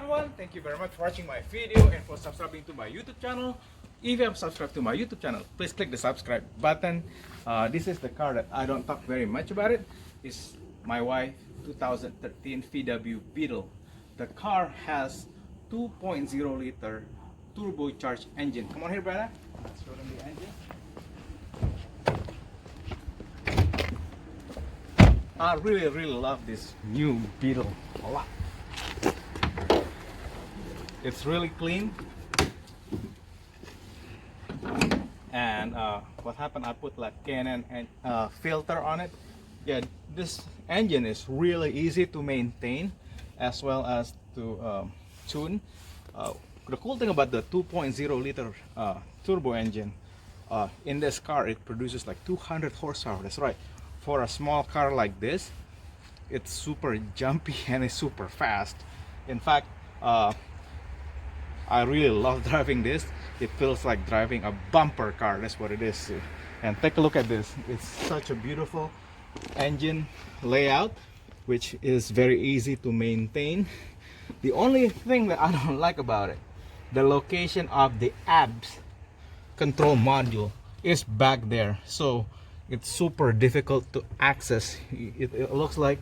everyone, thank you very much for watching my video and for subscribing to my YouTube channel. If you have subscribed to my YouTube channel, please click the subscribe button. This is the car that I don't talk very much about it. It's my wife 2013 VW Beetle. The car has 2.0 liter turbocharged engine. Come on here, brother. Let's show them the engine. I really love this new Beetle a lot. It's really clean, and what happened, I put like Canon and filter on it. Yeah, this engine is really easy to maintain as well as to tune. The cool thing about the 2.0 liter turbo engine, in this car it produces like 200 horsepower. That's right. For a small car like this, it's super jumpy and it's super fast. In fact, I really love driving this. It feels like driving a bumper car. That's what it is. And take a look at this. It's such a beautiful engine layout, which is very easy to maintain. The only thing that I don't like about it, the location of the ABS control module is back there, so it's super difficult to access. It looks like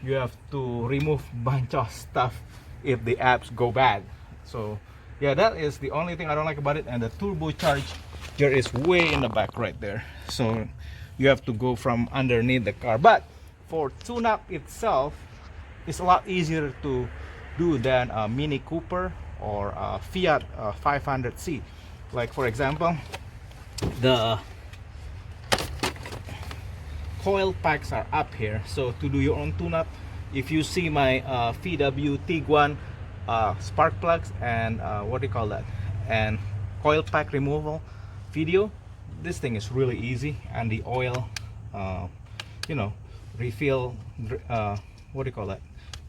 you have to remove bunch of stuff if the apps go bad. So yeah, that is the only thing I don't like about it. And the turbocharger is way in the back right there, so you have to go from underneath the car. But for tune-up itself, it's a lot easier to do than a Mini Cooper or a Fiat 500C. Like for example, the coil packs are up here, so to do your own tune-up, if you see my VW Tiguan spark plugs and what do you call that, and coil pack removal video, this thing is really easy. And the oil refill what do you call that,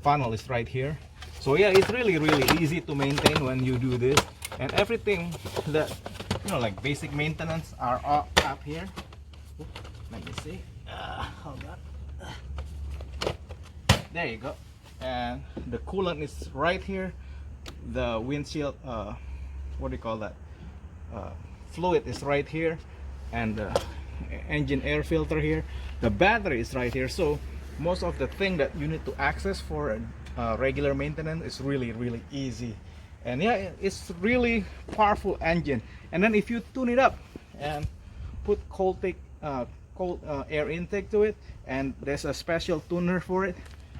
funnel is right here. So yeah, it's really easy to maintain when you do this. And everything that like basic maintenance are up here. Let me see. Hold on. There you go. And the coolant is right here. The windshield what do you call that, fluid is right here, and the engine air filter here. The battery is right here. So most of the thing that you need to access for regular maintenance is really easy. And yeah, it's really powerful engine. And then if you tune it up and put cold air intake to it, and there's a special tuner for it,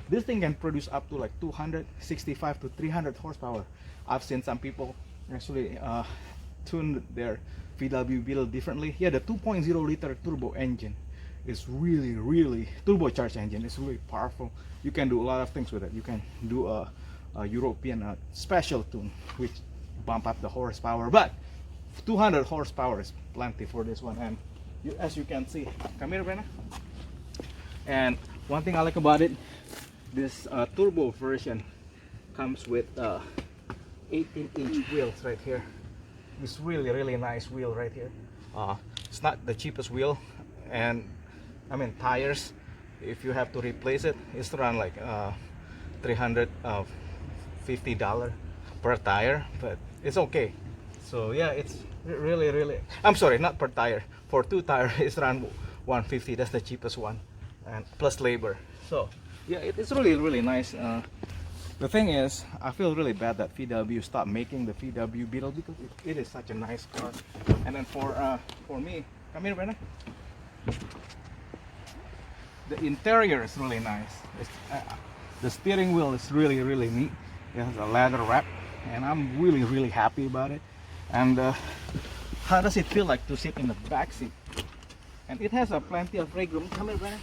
this thing can produce up to like 265 to 300 horsepower. I've seen some people actually tune their VW Beetle differently. Yeah, the 2.0 liter turbo engine is really turbocharged engine. It's really powerful. You can do a lot of things with it. You can do a European special tune, which bump up the horsepower, but 200 horsepower is plenty for this one. And as you can see, come here, Brenna. And one thing I like about it, this turbo version comes with 18-inch wheels right here. It's really nice wheel right here. It's not the cheapest wheel, and I mean tires, if you have to replace it, it's around like $350 per tire, but it's okay. So yeah, it's really, I'm sorry, not per tire. For 2 tires it's around $150. That's the cheapest one, and plus labor. So yeah, it's really nice. The thing is, I feel really bad that VW stopped making the VW Beetle, because it is such a nice car. And then for me, come here, Brenna. The interior is really nice. The steering wheel is really neat. It has a leather wrap, and I'm really happy about it. And how does it feel like to sit in the back seat? And it has plenty of leg room. Come here, Brenna.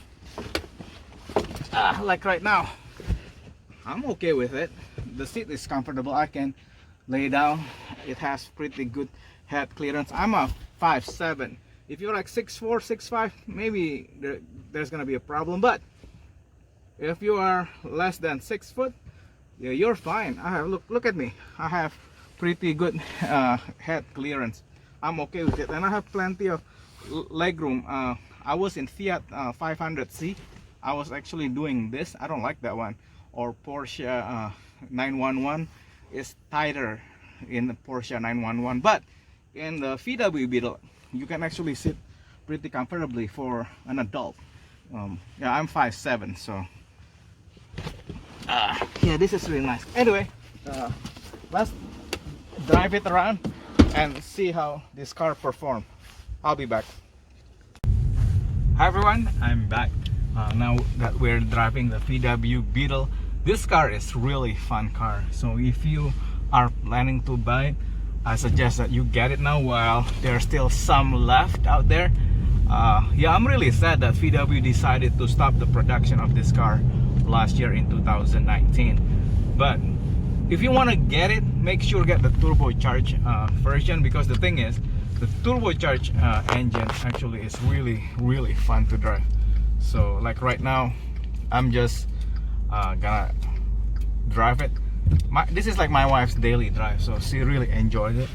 Like right now, I'm okay with it. The seat is comfortable. I can lay down. It has pretty good head clearance. I'm a 5'7". If you're like 6'4", 6'5", maybe there's gonna be a problem. But if you are less than 6 foot, yeah, you're fine. I have look at me. I have pretty good head clearance. I'm okay with it, and I have plenty of leg room. I was in Fiat 500C. I was actually doing this. I don't like that one. Or Porsche 911. is tighter in the Porsche 911, but in the VW Beetle you can actually sit pretty comfortably for an adult. Yeah, I'm 5'7", so yeah, this is really nice. Anyway, let's drive it around and see how this car performs. I'll be back. Hi everyone, I'm back. Now that we're driving the VW Beetle, this car is really fun car. So if you are planning to buy it, I suggest that you get it now while there's still some left out there. Yeah, I'm really sad that VW decided to stop the production of this car last year in 2019. But if you want to get it, make sure get the turbocharged version, because the thing is, the turbocharged engine actually is really fun to drive. So like right now, I'm just gonna drive it. This is like my wife's daily drive, so she really enjoyed it.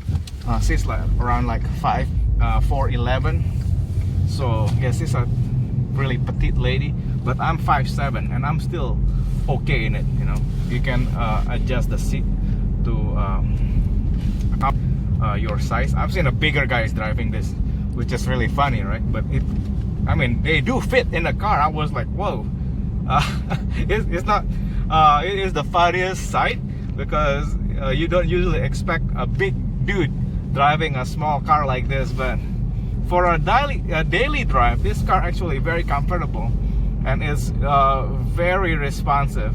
She's like around like 4'11", so yeah, she's a really petite lady, but I'm 5'7", and I'm still okay in it. You know, you can adjust the seat to your size. I've seen a bigger guys driving this, which is really funny, right? But I mean, they do fit in the car. I was like, whoa. It's not it is the funniest sight, because you don't usually expect a big dude driving a small car like this. But for a daily drive, this car actually very comfortable and is very responsive.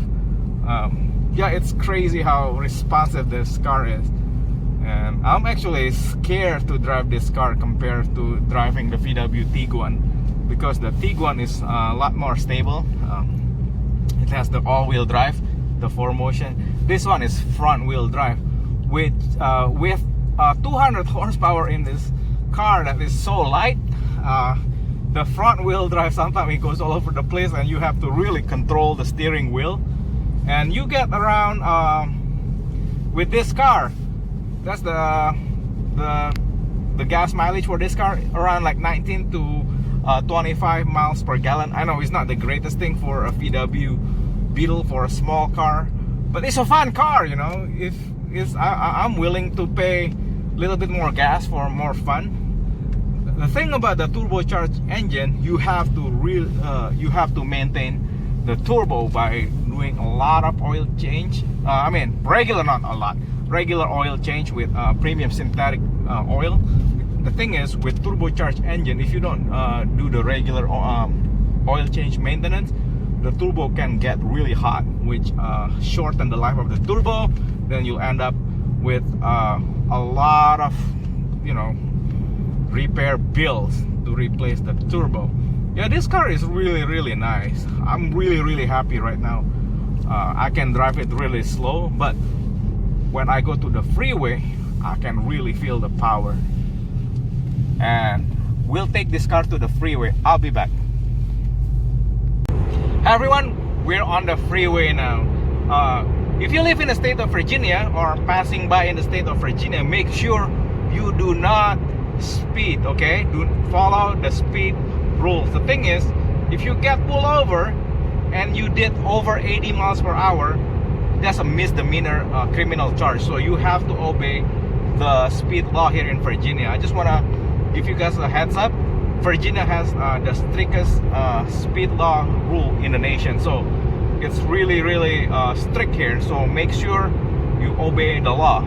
Yeah, it's crazy how responsive this car is, and I'm actually scared to drive this car compared to driving the VW Tiguan, because the Tiguan is a lot more stable. It has the all-wheel drive, the 4Motion. This one is front-wheel drive, with 200 horsepower in this car that is so light. The front-wheel drive, sometimes it goes all over the place, and you have to really control the steering wheel. And you get around with this car, that's the gas mileage for this car, around like 19 to 25 miles per gallon. I know it's not the greatest thing for a VW Beetle, for a small car, but it's a fun car, you know. I'm willing to pay a little bit more gas for more fun. The thing about the turbocharged engine, you have to maintain the turbo by doing a lot of oil change. I mean, regular oil change with premium synthetic oil. The thing is, with turbocharged engine, if you don't do the regular oil change maintenance, the turbo can get really hot, which shorten the life of the turbo. Then you'll end up with a lot of, you know, repair bills to replace the turbo. Yeah, this car is really nice. I'm really happy right now. I can drive it really slow, but when I go to the freeway, I can really feel the power. And we'll take this car to the freeway. I'll be back. Hi everyone, we're on the freeway now. If you live in the state of Virginia or passing by in the state of Virginia, make sure you do not speed, okay? Do follow the speed rules. The thing is, if you get pulled over and you did over 80 miles per hour, that's a misdemeanor criminal charge. So you have to obey the speed law here in Virginia. I just want to give you guys a heads up. Virginia has the strictest speed law rule in the nation, so it's really strict here. So make sure you obey the law.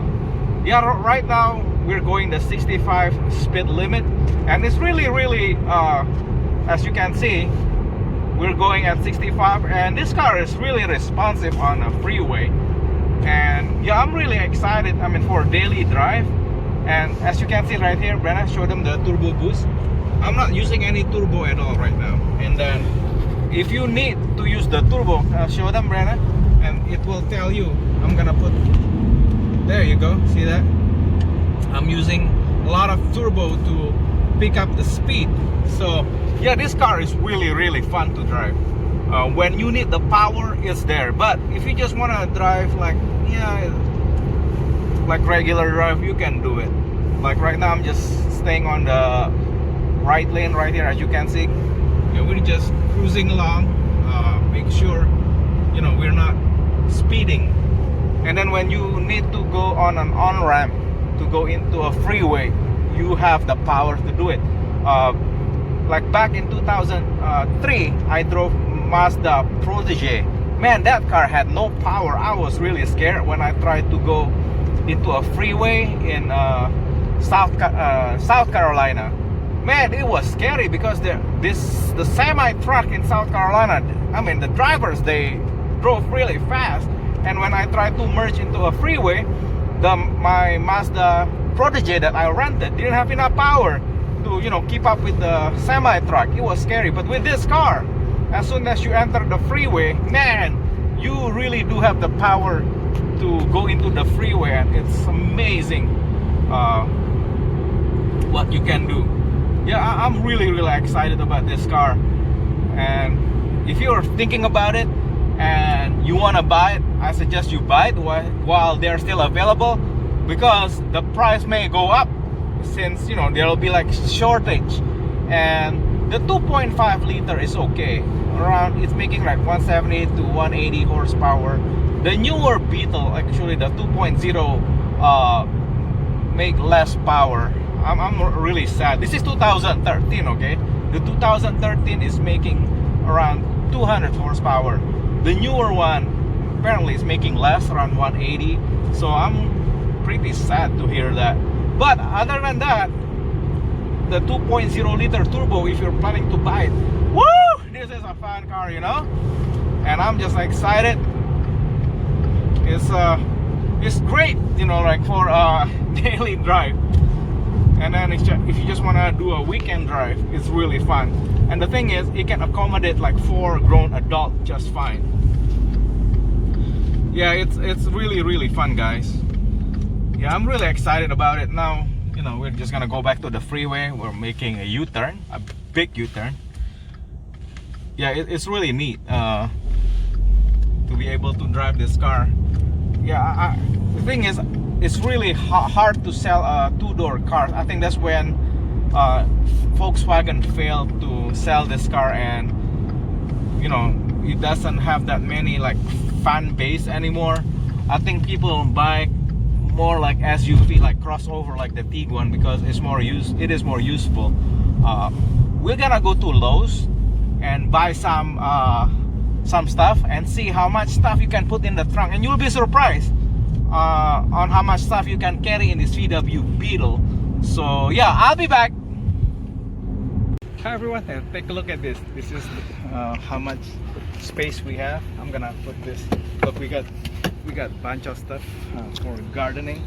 Yeah, right now we're going the 65 speed limit, and it's really as you can see, we're going at 65, and this car is really responsive on a freeway. And yeah, I'm really excited, I mean, for daily drive. And as you can see right here, Brenna, show them the turbo boost. I'm not using any turbo at all right now. And then if you need to use the turbo, show them, Brenna, and it will tell you. I'm gonna put, there you go, see that? I'm using a lot of turbo to pick up the speed. So yeah, this car is really fun to drive. When you need the power, it's there. But if you just want to drive like, yeah, like regular drive, you can do it. Like right now, I'm just staying on the right lane right here, as you can see. Yeah, we're just cruising along. Make sure, you know, we're not speeding. And then when you need to go on an on-ramp to go into a freeway, you have the power to do it. Like back in 2003, I drove Mazda Protege. Man, that car had no power. I was really scared when I tried to go into a freeway in South Carolina. Man, it was scary because the semi truck in South Carolina, I mean the drivers, they drove really fast, and when I tried to merge into a freeway, my Mazda Protege that I rented didn't have enough power to, you know, keep up with the semi truck. It was scary. But with this car, as soon as you enter the freeway, man, you really do have the power to go into the freeway, and it's amazing what you can do. Yeah, I'm really excited about this car. And if you're thinking about it and you want to buy it, I suggest you buy it while they're still available, because the price may go up since, you know, there'll be like shortage. And the 2.5 liter is okay, around, it's making like 170 to 180 horsepower. The newer Beetle, actually the 2.0 make less power. I'm really sad. This is 2013, okay? The 2013 is making around 200 horsepower. The newer one apparently is making less, around 180. So I'm pretty sad to hear that. But other than that, the 2.0 liter turbo, if you're planning to buy it, woo! This is a fun car, you know? And I'm just excited. It's great, you know, like for a daily drive. And then if you just want to do a weekend drive, it's really fun. And the thing is, it can accommodate like 4 grown adults just fine. Yeah, it's really fun, guys. Yeah, I'm really excited about it. Now, you know, we're just gonna go back to the freeway. We're making a U-turn, a big U-turn. Yeah, it's really neat to be able to drive this car. Yeah, the thing is, it's really hard to sell a 2-door car. I think that's when Volkswagen failed to sell this car, and you know, it doesn't have that many like fan base anymore. I think people buy more like SUV, like crossover, like the Tiguan, because it is more useful. We're gonna go to Lowe's and buy some stuff and see how much stuff you can put in the trunk, and you'll be surprised on how much stuff you can carry in this VW Beetle. So yeah, I'll be back. Hi everyone, take a look at this. This is how much space we have. I'm gonna put this. Look, we got a bunch of stuff for gardening,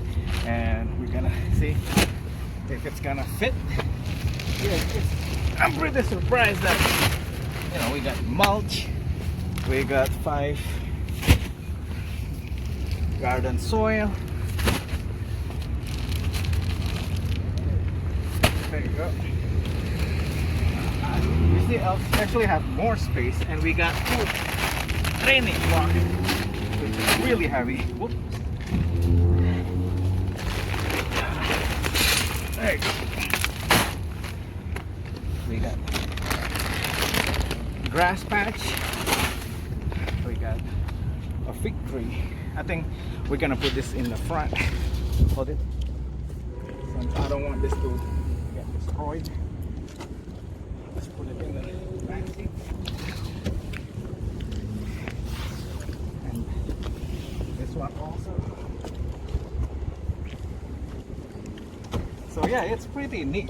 and we're gonna see if it's gonna fit. Yeah, I'm pretty surprised that, you know, we got mulch, we got 5 garden soil. There you go. We still actually have more space, and we got 2 training blocks, which is really heavy. Whoops. There you go. We got grass patch. We got a fig tree. I think we're gonna put this in the front. Hold it. Since I don't want this to get destroyed. Let's put it in the back seat. And this one also. So yeah, it's pretty neat.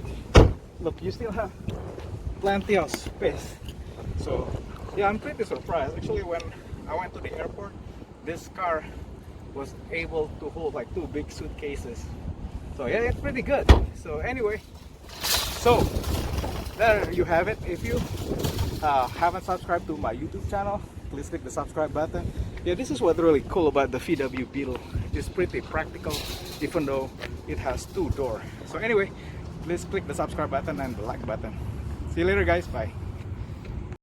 Look, you still have plenty of space. So yeah, I'm pretty surprised. Actually, when I went to the airport, this car was able to hold like 2 big suitcases. So yeah, it's pretty good. So anyway, so there you have it. If you haven't subscribed to my YouTube channel, please click the subscribe button. Yeah, this is what's really cool about the VW Beetle. It's pretty practical, even though it has 2 doors. So anyway, please click the subscribe button and the like button. See you later, guys. Bye.